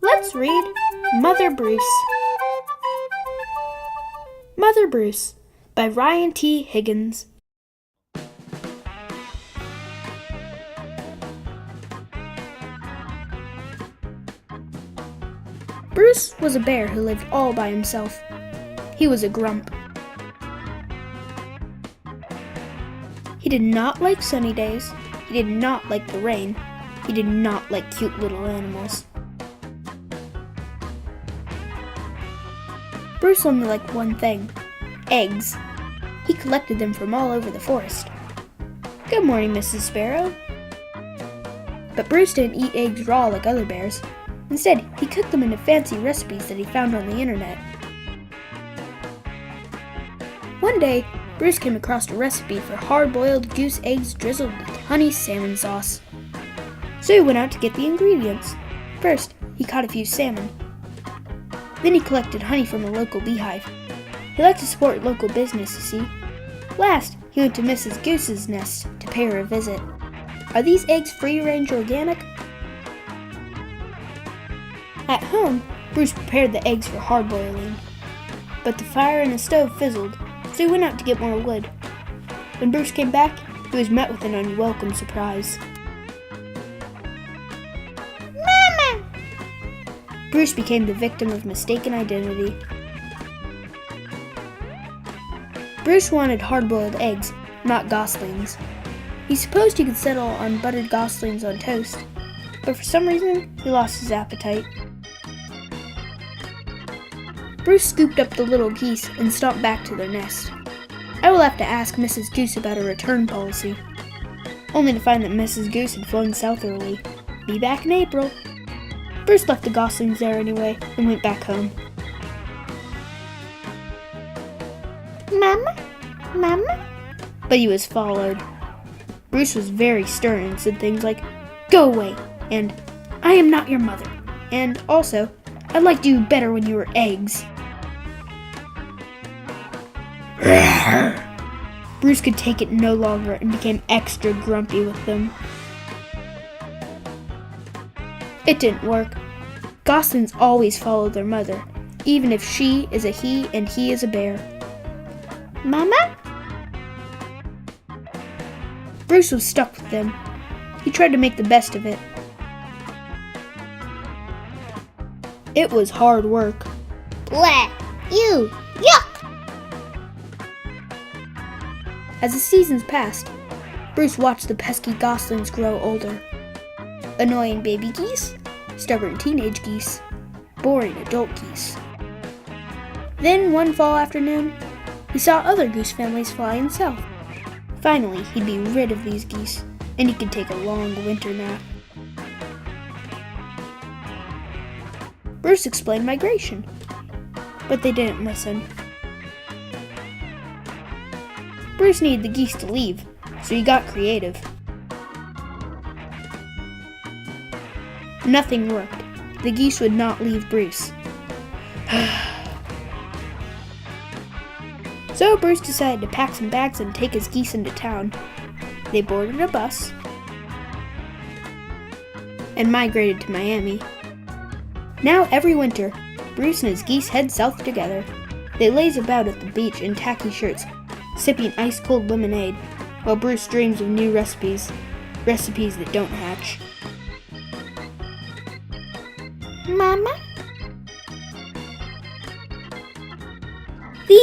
Let's read Mother Bruce. Mother Bruce by Ryan T. Higgins. Bruce was a bear who lived all by himself. He was a grump. He did not like sunny days. He did not like the rain. He did not like cute little animals. Bruce only liked one thing: eggs. He collected them from all over the forest. "Good morning, Mrs. Sparrow." But Bruce didn't eat eggs raw like other bears. Instead, he cooked them into fancy recipes that he found on the internet. One day, Bruce came across a recipe for hard-boiled goose eggs drizzled with honey salmon sauce. So he went out to get the ingredients. First, he caught a few salmon. Then he collected honey from a local beehive. He liked to support local business, you see. Last, he went to Mrs. Goose's nest to pay her a visit. "Are these eggs free-range organic?" At home, Bruce prepared the eggs for hard-boiling. But the fire in the stove fizzled, so he went out to get more wood. When Bruce came back, he was met with an unwelcome surprise. "Mama!" Bruce became the victim of mistaken identity. Bruce wanted hard-boiled eggs, not goslings. He supposed he could settle on buttered goslings on toast, but for some reason, he lost his appetite. Bruce scooped up the little geese and stomped back to their nest. I will have to ask Mrs. Goose about a return policy, only to find that Mrs. Goose had flown south early. Be back in April. Bruce left the goslings there anyway and went back home. "Mama? Mama?" But he was followed. Bruce was very stern and said things like, "Go away," and "I am not your mother," and also, "I liked you better when you were eggs." Bruce could take it no longer and became extra grumpy with them. It didn't work. Goslings always follow their mother, even if she is a he and he is a bear. "Mama?" Bruce was stuck with them. He tried to make the best of it. It was hard work. "Blah! Ew! Yuck!" As the seasons passed, Bruce watched the pesky goslings grow older. Annoying baby geese, stubborn teenage geese, boring adult geese. Then one fall afternoon, he saw other goose families flying south. Finally, he'd be rid of these geese, and he could take a long winter nap. Bruce explained migration, but they didn't listen. Bruce needed the geese to leave, so he got creative. Nothing worked. The geese would not leave Bruce. So Bruce decided to pack some bags and take his geese into town. They boarded a bus and migrated to Miami. Now every winter, Bruce and his geese head south together. They laze about at the beach in tacky shirts, sipping ice-cold lemonade, while Bruce dreams of new recipes that don't hatch. "Mama?" The